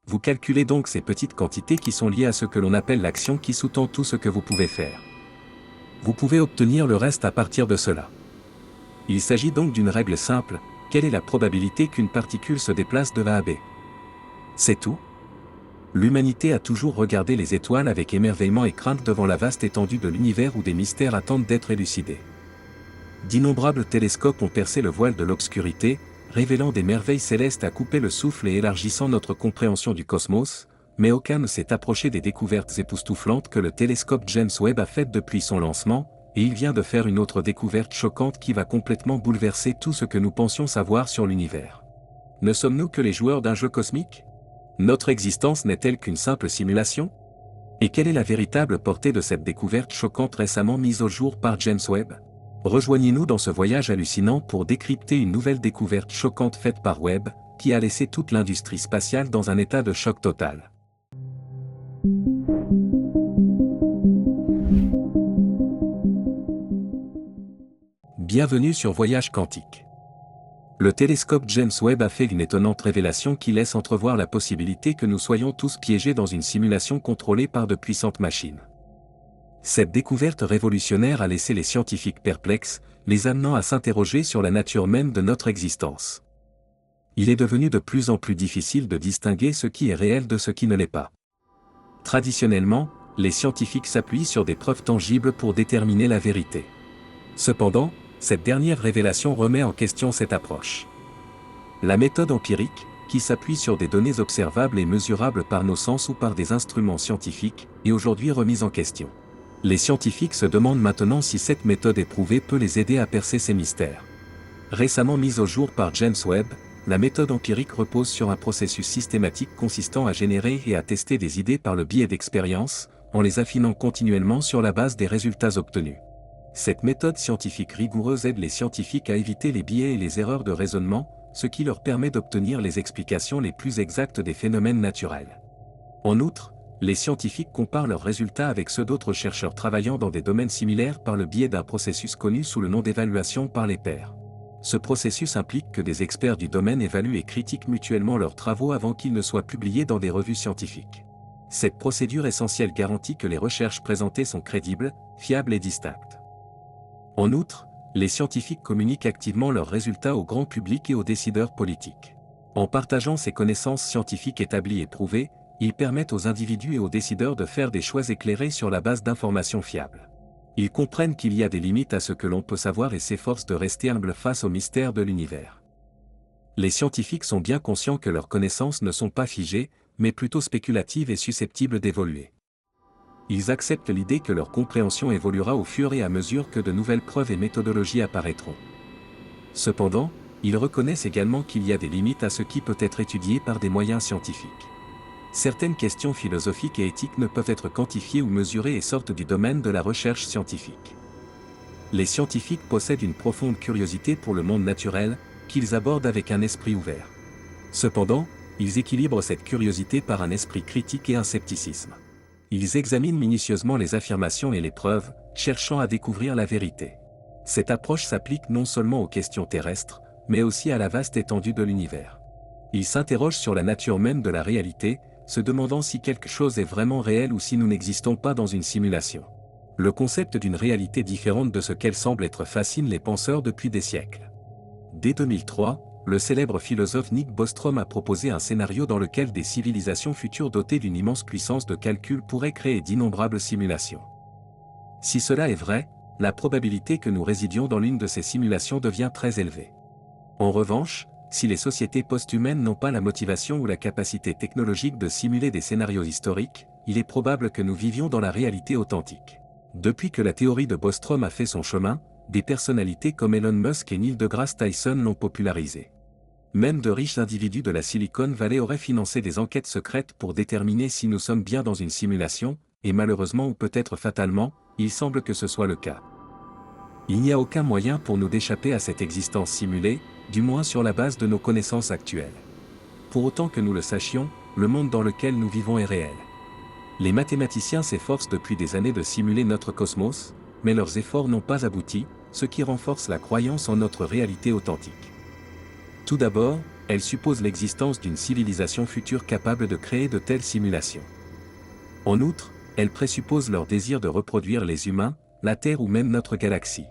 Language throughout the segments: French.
Vous calculez donc ces petites quantités qui sont liées à ce que l'on appelle l'action qui sous-tend tout ce que vous pouvez faire. Vous pouvez obtenir le reste à partir de cela. Il s'agit donc d'une règle simple, quelle est la probabilité qu'une particule se déplace de A à B? C'est tout. L'humanité a toujours regardé les étoiles avec émerveillement et crainte devant la vaste étendue de l'univers où des mystères attendent d'être élucidés. D'innombrables télescopes ont percé le voile de l'obscurité, révélant des merveilles célestes à couper le souffle et élargissant notre compréhension du cosmos, mais aucun ne s'est approché des découvertes époustouflantes que le télescope James Webb a faites depuis son lancement, et il vient de faire une autre découverte choquante qui va complètement bouleverser tout ce que nous pensions savoir sur l'univers. Ne sommes-nous que les joueurs d'un jeu cosmique? Notre existence n'est-elle qu'une simple simulation? Et quelle est la véritable portée de cette découverte choquante récemment mise au jour par James Webb? Rejoignez-nous dans ce voyage hallucinant pour décrypter une nouvelle découverte choquante faite par Webb, qui a laissé toute l'industrie spatiale dans un état de choc total. Bienvenue sur Voyage Quantique. Le télescope James Webb a fait une étonnante révélation qui laisse entrevoir la possibilité que nous soyons tous piégés dans une simulation contrôlée par de puissantes machines. Cette découverte révolutionnaire a laissé les scientifiques perplexes, les amenant à s'interroger sur la nature même de notre existence. Il est devenu de plus en plus difficile de distinguer ce qui est réel de ce qui ne l'est pas. Traditionnellement, les scientifiques s'appuient sur des preuves tangibles pour déterminer la vérité. Cependant, cette dernière révélation remet en question cette approche. La méthode empirique, qui s'appuie sur des données observables et mesurables par nos sens ou par des instruments scientifiques, est aujourd'hui remise en question. Les scientifiques se demandent maintenant si cette méthode éprouvée peut les aider à percer ces mystères. Récemment mise au jour par James Webb, la méthode empirique repose sur un processus systématique consistant à générer et à tester des idées par le biais d'expériences, en les affinant continuellement sur la base des résultats obtenus. Cette méthode scientifique rigoureuse aide les scientifiques à éviter les biais et les erreurs de raisonnement, ce qui leur permet d'obtenir les explications les plus exactes des phénomènes naturels. En outre, les scientifiques comparent leurs résultats avec ceux d'autres chercheurs travaillant dans des domaines similaires par le biais d'un processus connu sous le nom d'évaluation par les pairs. Ce processus implique que des experts du domaine évaluent et critiquent mutuellement leurs travaux avant qu'ils ne soient publiés dans des revues scientifiques. Cette procédure essentielle garantit que les recherches présentées sont crédibles, fiables et distinctes. En outre, les scientifiques communiquent activement leurs résultats au grand public et aux décideurs politiques. En partageant ces connaissances scientifiques établies et prouvées, ils permettent aux individus et aux décideurs de faire des choix éclairés sur la base d'informations fiables. Ils comprennent qu'il y a des limites à ce que l'on peut savoir et s'efforcent de rester humbles face aux mystères de l'univers. Les scientifiques sont bien conscients que leurs connaissances ne sont pas figées, mais plutôt spéculatives et susceptibles d'évoluer. Ils acceptent l'idée que leur compréhension évoluera au fur et à mesure que de nouvelles preuves et méthodologies apparaîtront. Cependant, ils reconnaissent également qu'il y a des limites à ce qui peut être étudié par des moyens scientifiques. Certaines questions philosophiques et éthiques ne peuvent être quantifiées ou mesurées et sortent du domaine de la recherche scientifique. Les scientifiques possèdent une profonde curiosité pour le monde naturel, qu'ils abordent avec un esprit ouvert. Cependant, ils équilibrent cette curiosité par un esprit critique et un scepticisme. Ils examinent minutieusement les affirmations et les preuves, cherchant à découvrir la vérité. Cette approche s'applique non seulement aux questions terrestres, mais aussi à la vaste étendue de l'univers. Ils s'interrogent sur la nature même de la réalité, se demandant si quelque chose est vraiment réel ou si nous n'existons pas dans une simulation. Le concept d'une réalité différente de ce qu'elle semble être fascine les penseurs depuis des siècles. Dès 2003, le célèbre philosophe Nick Bostrom a proposé un scénario dans lequel des civilisations futures dotées d'une immense puissance de calcul pourraient créer d'innombrables simulations. Si cela est vrai, la probabilité que nous résidions dans l'une de ces simulations devient très élevée. En revanche, si les sociétés post-humaines n'ont pas la motivation ou la capacité technologique de simuler des scénarios historiques, il est probable que nous vivions dans la réalité authentique. Depuis que la théorie de Bostrom a fait son chemin, des personnalités comme Elon Musk et Neil deGrasse Tyson l'ont popularisée. Même de riches individus de la Silicon Valley auraient financé des enquêtes secrètes pour déterminer si nous sommes bien dans une simulation, et malheureusement ou peut-être fatalement, il semble que ce soit le cas. Il n'y a aucun moyen pour nous d'échapper à cette existence simulée, du moins sur la base de nos connaissances actuelles. Pour autant que nous le sachions, le monde dans lequel nous vivons est réel. Les mathématiciens s'efforcent depuis des années de simuler notre cosmos, mais leurs efforts n'ont pas abouti, ce qui renforce la croyance en notre réalité authentique. Tout d'abord, Elle suppose l'existence d'une civilisation future capable de créer de telles simulations. En outre, elle présuppose leur désir de reproduire les humains, la Terre ou même notre galaxie.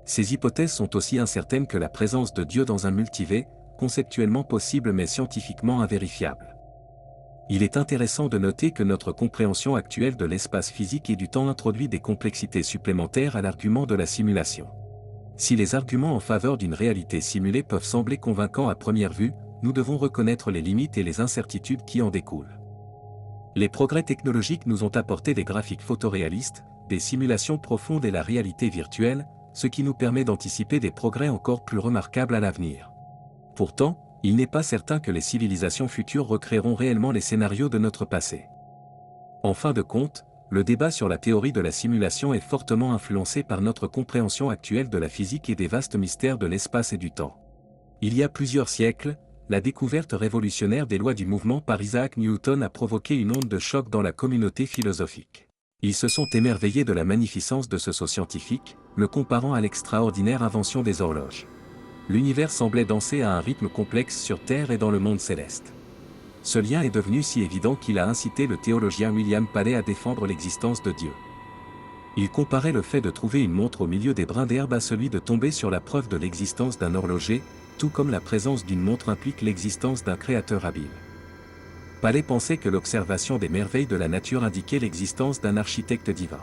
Ces hypothèses sont aussi incertaines que la présence de Dieu dans un multivers, conceptuellement possible mais scientifiquement invérifiable. Il est intéressant de noter que notre compréhension actuelle de l'espace physique et du temps introduit des complexités supplémentaires à l'argument de la simulation. Si les arguments en faveur d'une réalité simulée peuvent sembler convaincants à première vue, nous devons reconnaître les limites et les incertitudes qui en découlent. Les progrès technologiques nous ont apporté des graphiques photoréalistes, des simulations profondes et la réalité virtuelle, ce qui nous permet d'anticiper des progrès encore plus remarquables à l'avenir. Pourtant, il n'est pas certain que les civilisations futures recréeront réellement les scénarios de notre passé. En fin de compte, le débat sur la théorie de la simulation est fortement influencé par notre compréhension actuelle de la physique et des vastes mystères de l'espace et du temps. Il y a plusieurs siècles, la découverte révolutionnaire des lois du mouvement par Isaac Newton a provoqué une onde de choc dans la communauté philosophique. Ils se sont émerveillés de la magnificence de ce saut scientifique, le comparant à l'extraordinaire invention des horloges. L'univers semblait danser à un rythme complexe sur Terre et dans le monde céleste. Ce lien est devenu si évident qu'il a incité le théologien William Paley à défendre l'existence de Dieu. Il comparait le fait de trouver une montre au milieu des brins d'herbe à celui de tomber sur la preuve de l'existence d'un horloger, tout comme la présence d'une montre implique l'existence d'un créateur habile. Paley pensait que l'observation des merveilles de la nature indiquait l'existence d'un architecte divin.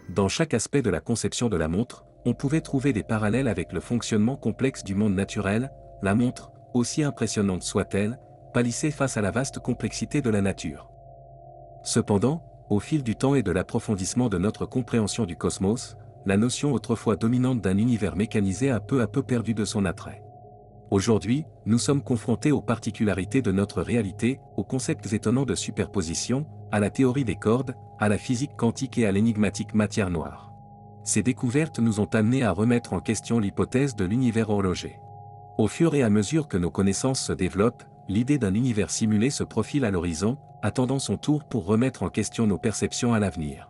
Dans chaque aspect de la conception de la montre, on pouvait trouver des parallèles avec le fonctionnement complexe du monde naturel. La montre, aussi impressionnante soit-elle, pâlissait face à la vaste complexité de la nature. Cependant, au fil du temps et de l'approfondissement de notre compréhension du cosmos, la notion autrefois dominante d'un univers mécanisé a peu à peu perdu de son attrait. Aujourd'hui, nous sommes confrontés aux particularités de notre réalité, aux concepts étonnants de superposition, à la théorie des cordes, à la physique quantique et à l'énigmatique matière noire. Ces découvertes nous ont amenés à remettre en question l'hypothèse de l'univers horloger. Au fur et à mesure que nos connaissances se développent, l'idée d'un univers simulé se profile à l'horizon, attendant son tour pour remettre en question nos perceptions à l'avenir.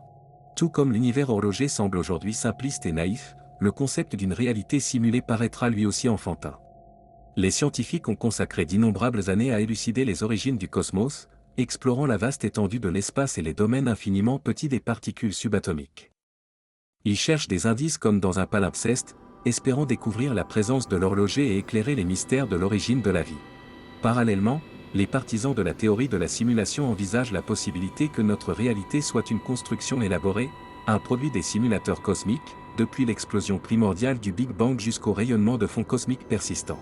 Tout comme l'univers horloger semble aujourd'hui simpliste et naïf, le concept d'une réalité simulée paraîtra lui aussi enfantin. Les scientifiques ont consacré d'innombrables années à élucider les origines du cosmos, explorant la vaste étendue de l'espace et les domaines infiniment petits des particules subatomiques. Ils cherchent des indices comme dans un palimpseste, espérant découvrir la présence de l'horloger et éclairer les mystères de l'origine de la vie. Parallèlement, les partisans de la théorie de la simulation envisagent la possibilité que notre réalité soit une construction élaborée, un produit des simulateurs cosmiques, depuis l'explosion primordiale du Big Bang jusqu'au rayonnement de fond cosmique persistant.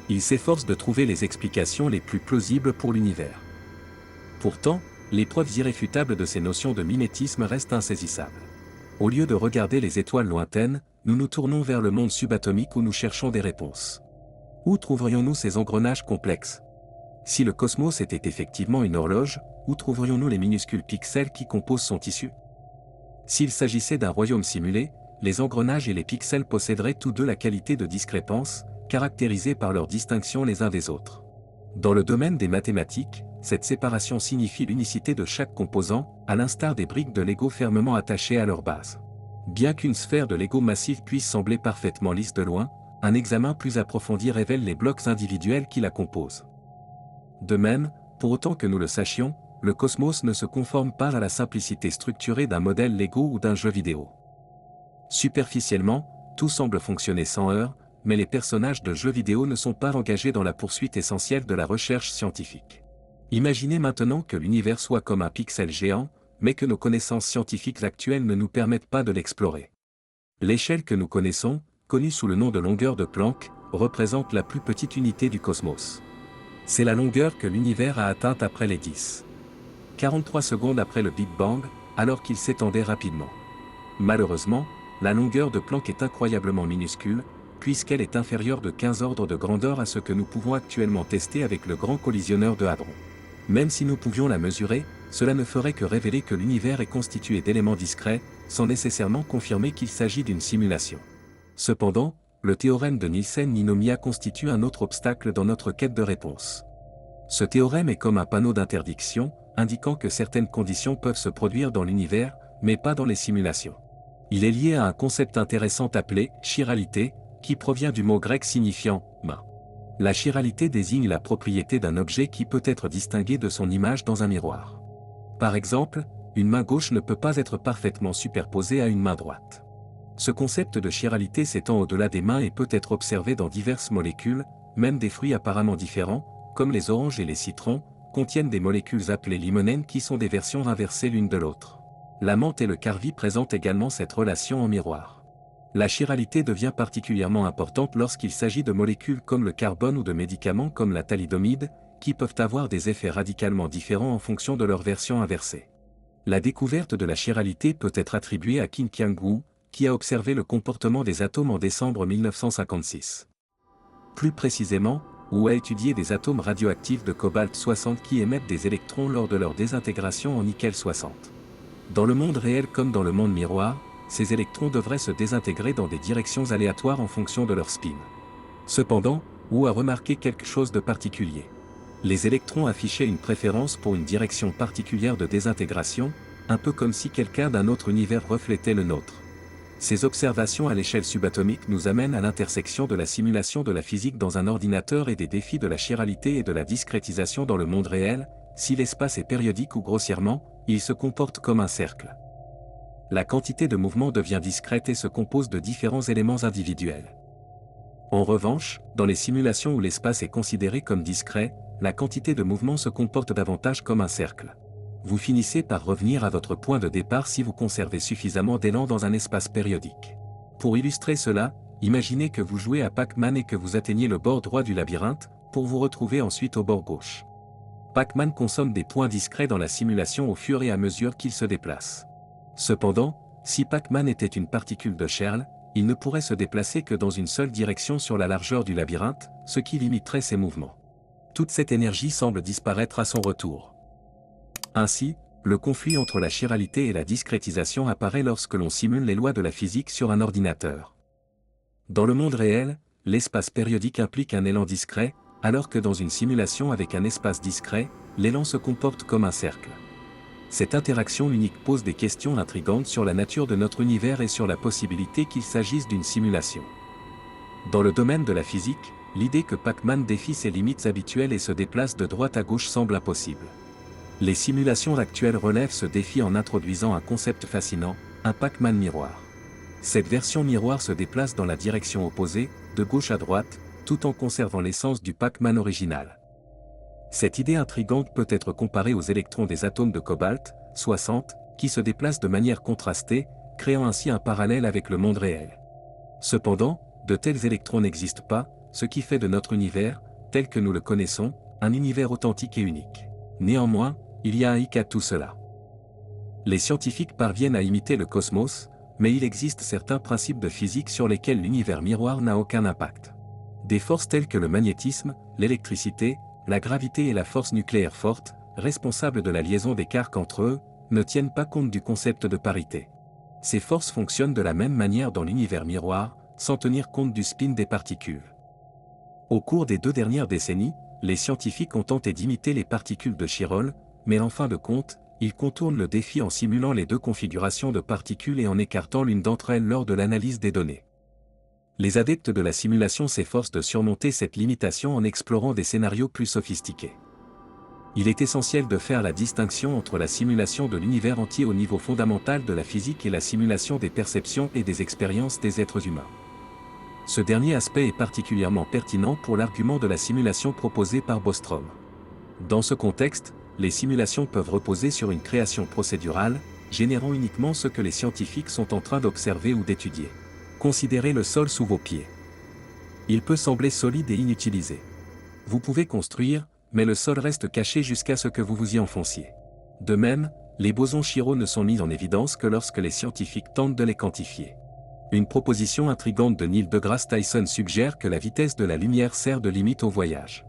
Ils s'efforcent de trouver les explications les plus plausibles pour l'univers. Pourtant, les preuves irréfutables de ces notions de mimétisme restent insaisissables. Au lieu de regarder les étoiles lointaines, nous nous tournons vers le monde subatomique où nous cherchons des réponses. Où trouverions-nous ces engrenages complexes? Si le cosmos était effectivement une horloge, où trouverions-nous les minuscules pixels qui composent son tissu? S'il s'agissait d'un royaume simulé, les engrenages et les pixels posséderaient tous deux la qualité de discrépance, caractérisée par leur distinction les uns des autres. Dans le domaine des mathématiques, cette séparation signifie l'unicité de chaque composant, à l'instar des briques de Lego fermement attachées à leur base. Bien qu'une sphère de Lego massive puisse sembler parfaitement lisse de loin, un examen plus approfondi révèle les blocs individuels qui la composent. De même, pour autant que nous le sachions, le cosmos ne se conforme pas à la simplicité structurée d'un modèle Lego ou d'un jeu vidéo. Superficiellement, tout semble fonctionner sans heurts, mais les personnages de jeux vidéo ne sont pas engagés dans la poursuite essentielle de la recherche scientifique. Imaginez maintenant que l'univers soit comme un pixel géant, mais que nos connaissances scientifiques actuelles ne nous permettent pas de l'explorer. L'échelle que nous connaissons, connue sous le nom de longueur de Planck, représente la plus petite unité du cosmos. C'est la longueur que l'univers a atteinte après les 43 secondes après le Big Bang, alors qu'il s'étendait rapidement. Malheureusement, la longueur de Planck est incroyablement minuscule, puisqu'elle est inférieure de 15 ordres de grandeur à ce que nous pouvons actuellement tester avec le grand collisionneur de Hadron. Même si nous pouvions la mesurer, cela ne ferait que révéler que l'univers est constitué d'éléments discrets, sans nécessairement confirmer qu'il s'agit d'une simulation. Cependant, le théorème de Nielsen-Ninomiya constitue un autre obstacle dans notre quête de réponse. Ce théorème est comme un panneau d'interdiction, indiquant que certaines conditions peuvent se produire dans l'univers, mais pas dans les simulations. Il est lié à un concept intéressant appelé chiralité, qui provient du mot grec signifiant « main ». La chiralité désigne la propriété d'un objet qui peut être distingué de son image dans un miroir. Par exemple, une main gauche ne peut pas être parfaitement superposée à une main droite. Ce concept de chiralité s'étend au-delà des mains et peut être observé dans diverses molécules, même des fruits apparemment différents, comme les oranges et les citrons, contiennent des molécules appelées limonènes qui sont des versions inversées l'une de l'autre. La menthe et le carvi présentent également cette relation en miroir. La chiralité devient particulièrement importante lorsqu'il s'agit de molécules comme le carbone ou de médicaments comme la thalidomide, qui peuvent avoir des effets radicalement différents en fonction de leur version inversée. La découverte de la chiralité peut être attribuée à Qin Qiang Wu, qui a observé le comportement des atomes en décembre 1956. Plus précisément, Wu a étudié des atomes radioactifs de cobalt-60 qui émettent des électrons lors de leur désintégration en nickel-60. Dans le monde réel comme dans le monde miroir, ces électrons devraient se désintégrer dans des directions aléatoires en fonction de leur spin. Cependant, Wu a remarqué quelque chose de particulier. Les électrons affichaient une préférence pour une direction particulière de désintégration, un peu comme si quelqu'un d'un autre univers reflétait le nôtre. Ces observations à l'échelle subatomique nous amènent à l'intersection de la simulation de la physique dans un ordinateur et des défis de la chiralité et de la discrétisation dans le monde réel. Si l'espace est périodique ou grossièrement, il se comporte comme un cercle. La quantité de mouvement devient discrète et se compose de différents éléments individuels. En revanche, dans les simulations où l'espace est considéré comme discret, la quantité de mouvement se comporte davantage comme un cercle. Vous finissez par revenir à votre point de départ si vous conservez suffisamment d'élan dans un espace périodique. Pour illustrer cela, imaginez que vous jouez à Pac-Man et que vous atteignez le bord droit du labyrinthe, pour vous retrouver ensuite au bord gauche. Pac-Man consomme des points discrets dans la simulation au fur et à mesure qu'il se déplace. Cependant, si Pac-Man était une particule de Chern, il ne pourrait se déplacer que dans une seule direction sur la largeur du labyrinthe, ce qui limiterait ses mouvements. Toute cette énergie semble disparaître à son retour. Ainsi, le conflit entre la chiralité et la discrétisation apparaît lorsque l'on simule les lois de la physique sur un ordinateur. Dans le monde réel, l'espace périodique implique un élan discret, alors que dans une simulation avec un espace discret, l'élan se comporte comme un cercle. Cette interaction unique pose des questions intrigantes sur la nature de notre univers et sur la possibilité qu'il s'agisse d'une simulation. Dans le domaine de la physique, l'idée que Pac-Man défie ses limites habituelles et se déplace de droite à gauche semble impossible. Les simulations actuelles relèvent ce défi en introduisant un concept fascinant, un Pac-Man miroir. Cette version miroir se déplace dans la direction opposée, de gauche à droite, tout en conservant l'essence du Pac-Man original. Cette idée intrigante peut être comparée aux électrons des atomes de cobalt-60, qui se déplacent de manière contrastée, créant ainsi un parallèle avec le monde réel. Cependant, de tels électrons n'existent pas, ce qui fait de notre univers, tel que nous le connaissons, un univers authentique et unique. Néanmoins, il y a un hic à tout cela. Les scientifiques parviennent à imiter le cosmos, mais il existe certains principes de physique sur lesquels l'univers miroir n'a aucun impact. Des forces telles que le magnétisme, l'électricité, la gravité et la force nucléaire forte, responsables de la liaison des quarks entre eux, ne tiennent pas compte du concept de parité. Ces forces fonctionnent de la même manière dans l'univers miroir, sans tenir compte du spin des particules. Au cours des 2 dernières décennies, les scientifiques ont tenté d'imiter les particules de Chiron, mais en fin de compte, ils contournent le défi en simulant les 2 configurations de particules et en écartant l'une d'entre elles lors de l'analyse des données. Les adeptes de la simulation s'efforcent de surmonter cette limitation en explorant des scénarios plus sophistiqués. Il est essentiel de faire la distinction entre la simulation de l'univers entier au niveau fondamental de la physique et la simulation des perceptions et des expériences des êtres humains. Ce dernier aspect est particulièrement pertinent pour l'argument de la simulation proposée par Bostrom. Dans ce contexte, les simulations peuvent reposer sur une création procédurale, générant uniquement ce que les scientifiques sont en train d'observer ou d'étudier. Considérez le sol sous vos pieds. Il peut sembler solide et inutilisé. Vous pouvez construire, mais le sol reste caché jusqu'à ce que vous vous y enfonciez. De même, les bosons Chiro ne sont mis en évidence que lorsque les scientifiques tentent de les quantifier. Une proposition intrigante de Neil deGrasse Tyson suggère que la vitesse de la lumière sert de limite au voyage.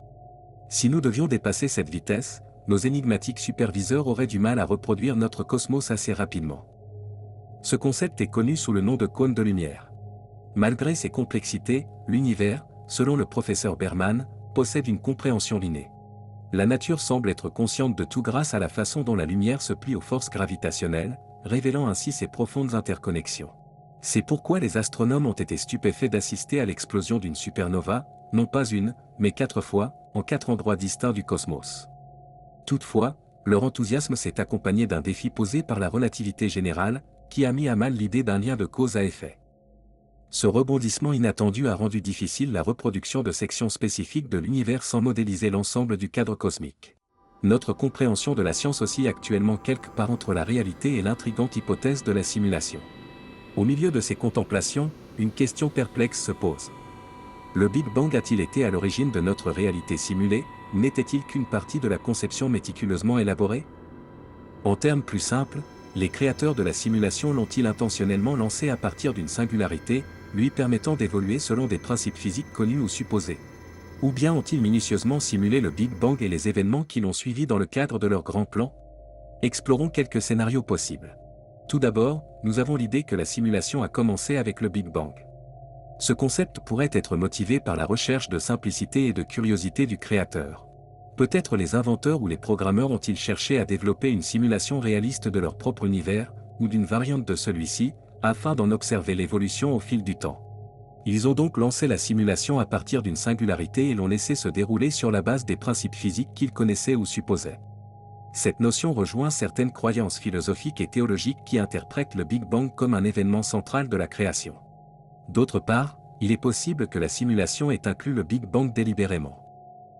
Si nous devions dépasser cette vitesse, nos énigmatiques superviseurs auraient du mal à reproduire notre cosmos assez rapidement. Ce concept est connu sous le nom de cône de lumière. Malgré ses complexités, l'univers, selon le professeur Berman, possède une compréhension innée. La nature semble être consciente de tout grâce à la façon dont la lumière se plie aux forces gravitationnelles, révélant ainsi ses profondes interconnexions. C'est pourquoi les astronomes ont été stupéfaits d'assister à l'explosion d'une supernova, non pas une, mais 4 fois, en 4 endroits distincts du cosmos. Toutefois, leur enthousiasme s'est accompagné d'un défi posé par la relativité générale, qui a mis à mal l'idée d'un lien de cause à effet. Ce rebondissement inattendu a rendu difficile la reproduction de sections spécifiques de l'univers sans modéliser l'ensemble du cadre cosmique. Notre compréhension de la science oscille actuellement quelque part entre la réalité et l'intrigante hypothèse de la simulation. Au milieu de ces contemplations, une question perplexe se pose. Le Big Bang a-t-il été à l'origine de notre réalité simulée, ou n'était-il qu'une partie de la conception méticuleusement élaborée? En termes plus simples, les créateurs de la simulation l'ont-ils intentionnellement lancé à partir d'une singularité, lui permettant d'évoluer selon des principes physiques connus ou supposés? Ou bien ont-ils minutieusement simulé le Big Bang et les événements qui l'ont suivi dans le cadre de leur grand plan? Explorons quelques scénarios possibles. Tout d'abord, nous avons l'idée que la simulation a commencé avec le Big Bang. Ce concept pourrait être motivé par la recherche de simplicité et de curiosité du créateur. Peut-être les inventeurs ou les programmeurs ont-ils cherché à développer une simulation réaliste de leur propre univers, ou d'une variante de celui-ci, afin d'en observer l'évolution au fil du temps. Ils ont donc lancé la simulation à partir d'une singularité et l'ont laissé se dérouler sur la base des principes physiques qu'ils connaissaient ou supposaient. Cette notion rejoint certaines croyances philosophiques et théologiques qui interprètent le Big Bang comme un événement central de la création. D'autre part, il est possible que la simulation ait inclus le Big Bang délibérément.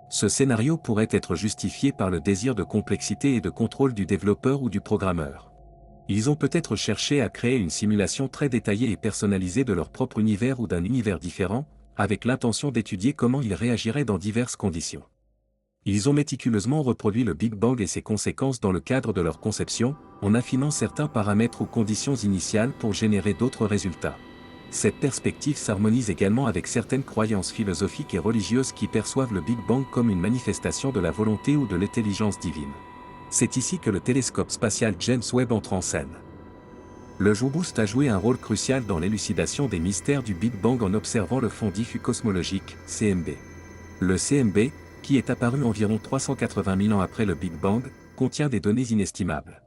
Ce scénario pourrait être justifié par le désir de complexité et de contrôle du développeur ou du programmeur. Ils ont peut-être cherché à créer une simulation très détaillée et personnalisée de leur propre univers ou d'un univers différent, avec l'intention d'étudier comment il réagirait dans diverses conditions. Ils ont méticuleusement reproduit le Big Bang et ses conséquences dans le cadre de leur conception, en affinant certains paramètres ou conditions initiales pour générer d'autres résultats. Cette perspective s'harmonise également avec certaines croyances philosophiques et religieuses qui perçoivent le Big Bang comme une manifestation de la volonté ou de l'intelligence divine. C'est ici que le télescope spatial James Webb entre en scène. Le JWST a joué un rôle crucial dans l'élucidation des mystères du Big Bang en observant le fond diffus cosmologique, CMB. Le CMB, qui est apparu environ 380 000 ans après le Big Bang, contient des données inestimables.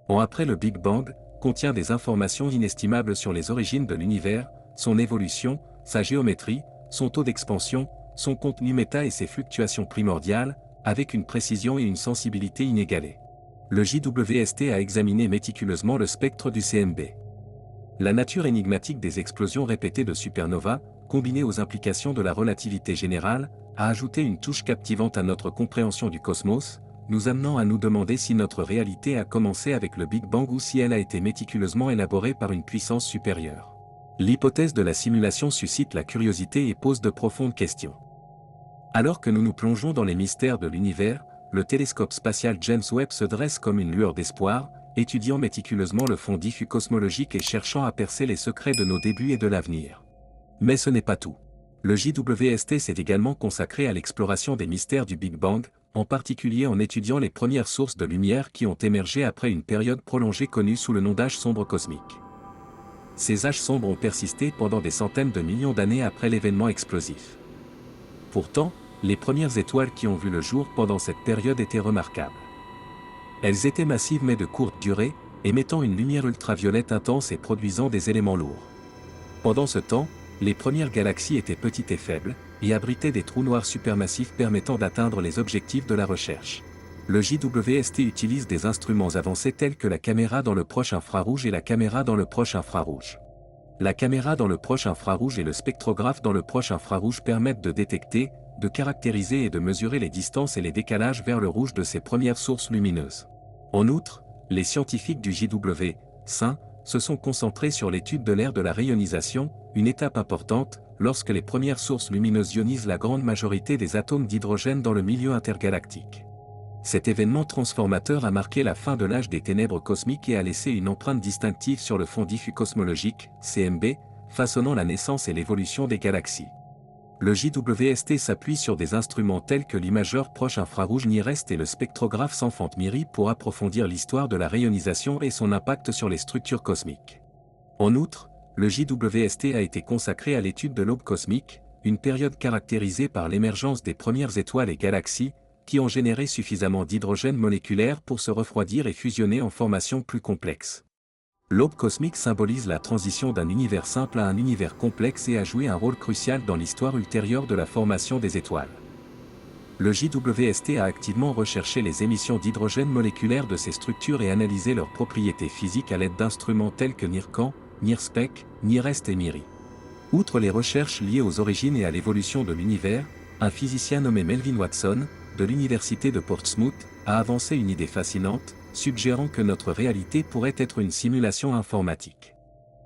Après le Big Bang, contient des informations inestimables sur les origines de l'univers, son évolution, sa géométrie, son taux d'expansion, son contenu méta et ses fluctuations primordiales, avec une précision et une sensibilité inégalées. Le JWST a examiné méticuleusement le spectre du CMB. La nature énigmatique des explosions répétées de supernovas, combinée aux implications de la relativité générale, a ajouté une touche captivante à notre compréhension du cosmos, nous amenant à nous demander si notre réalité a commencé avec le Big Bang ou si elle a été méticuleusement élaborée par une puissance supérieure. L'hypothèse de la simulation suscite la curiosité et pose de profondes questions. Alors que nous nous plongeons dans les mystères de l'univers, le télescope spatial James Webb se dresse comme une lueur d'espoir, étudiant méticuleusement le fond diffus cosmologique et cherchant à percer les secrets de nos débuts et de l'avenir. Mais ce n'est pas tout. Le JWST s'est également consacré à l'exploration des mystères du Big Bang, en particulier en étudiant les premières sources de lumière qui ont émergé après une période prolongée connue sous le nom d'âge sombre cosmique. Ces âges sombres ont persisté pendant des centaines de millions d'années après l'événement explosif. Pourtant, les premières étoiles qui ont vu le jour pendant cette période étaient remarquables. Elles étaient massives mais de courte durée, émettant une lumière ultraviolette intense et produisant des éléments lourds. Pendant ce temps, les premières galaxies étaient petites et faibles, et abritaient des trous noirs supermassifs permettant d'atteindre les objectifs de la recherche. Le JWST utilise des instruments avancés tels que la caméra dans le proche infrarouge et la caméra dans le proche infrarouge. La caméra dans le proche infrarouge et le spectrographe dans le proche infrarouge permettent de détecter, de caractériser et de mesurer les distances et les décalages vers le rouge de ces premières sources lumineuses. En outre, les scientifiques du JW-SIN se sont concentrés sur l'étude de l'ère de la rayonisation, une étape importante, lorsque les premières sources lumineuses ionisent la grande majorité des atomes d'hydrogène dans le milieu intergalactique. Cet événement transformateur a marqué la fin de l'âge des ténèbres cosmiques et a laissé une empreinte distinctive sur le fond diffus cosmologique, CMB, façonnant la naissance et l'évolution des galaxies. Le JWST s'appuie sur des instruments tels que l'imageur proche infrarouge NIREST et le spectrographe sans fente MIRI pour approfondir l'histoire de la rayonisation et son impact sur les structures cosmiques. En outre, le JWST a été consacré à l'étude de l'aube cosmique, une période caractérisée par l'émergence des premières étoiles et galaxies, qui ont généré suffisamment d'hydrogène moléculaire pour se refroidir et fusionner en formations plus complexes. L'aube cosmique symbolise la transition d'un univers simple à un univers complexe et a joué un rôle crucial dans l'histoire ultérieure de la formation des étoiles. Le JWST a activement recherché les émissions d'hydrogène moléculaire de ces structures et analysé leurs propriétés physiques à l'aide d'instruments tels que NIRCan, NIRSPEC, NIREST et MIRI. Outre les recherches liées aux origines et à l'évolution de l'univers, un physicien nommé Melvin Watson, de l'université de Portsmouth, a avancé une idée fascinante, suggérant que notre réalité pourrait être une simulation informatique.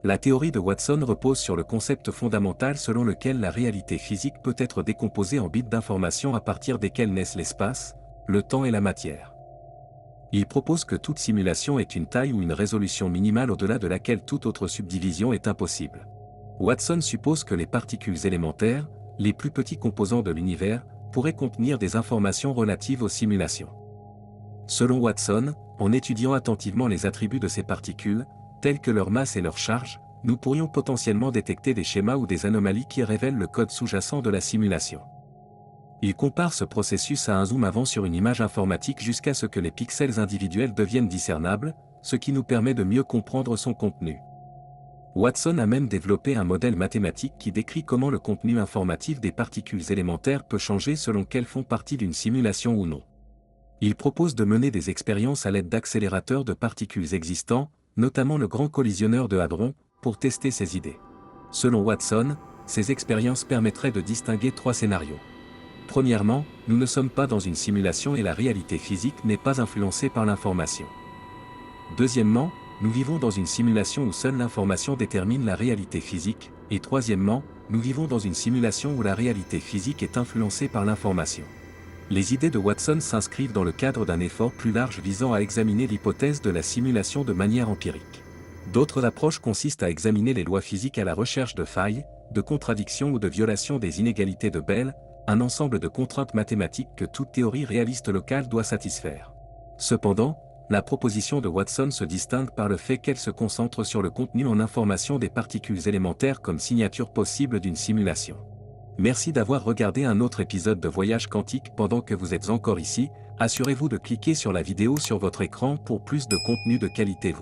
La théorie de Watson repose sur le concept fondamental selon lequel la réalité physique peut être décomposée en bits d'information à partir desquels naissent l'espace, le temps et la matière. Il propose que toute simulation ait une taille ou une résolution minimale au-delà de laquelle toute autre subdivision est impossible. Watson suppose que les particules élémentaires, les plus petits composants de l'univers, pourraient contenir des informations relatives aux simulations. Selon Watson, en étudiant attentivement les attributs de ces particules, tels que leur masse et leur charge, nous pourrions potentiellement détecter des schémas ou des anomalies qui révèlent le code sous-jacent de la simulation. Il compare ce processus à un zoom avant sur une image informatique jusqu'à ce que les pixels individuels deviennent discernables, ce qui nous permet de mieux comprendre son contenu. Watson a même développé un modèle mathématique qui décrit comment le contenu informatif des particules élémentaires peut changer selon qu'elles font partie d'une simulation ou non. Il propose de mener des expériences à l'aide d'accélérateurs de particules existants, notamment le Grand Collisionneur de Hadron, pour tester ces idées. Selon Watson, ces expériences permettraient de distinguer 3 scénarios. Premièrement, nous ne sommes pas dans une simulation et la réalité physique n'est pas influencée par l'information. Deuxièmement, nous vivons dans une simulation où seule l'information détermine la réalité physique, et troisièmement, nous vivons dans une simulation où la réalité physique est influencée par l'information. Les idées de Watson s'inscrivent dans le cadre d'un effort plus large visant à examiner l'hypothèse de la simulation de manière empirique. D'autres approches consistent à examiner les lois physiques à la recherche de failles, de contradictions ou de violations des inégalités de Bell, un ensemble de contraintes mathématiques que toute théorie réaliste locale doit satisfaire. Cependant, la proposition de Watson se distingue par le fait qu'elle se concentre sur le contenu en information des particules élémentaires comme signature possible d'une simulation. Merci d'avoir regardé un autre épisode de Voyage Quantique. Pendant que vous êtes encore ici, assurez-vous de cliquer sur la vidéo sur votre écran pour plus de contenu de qualité.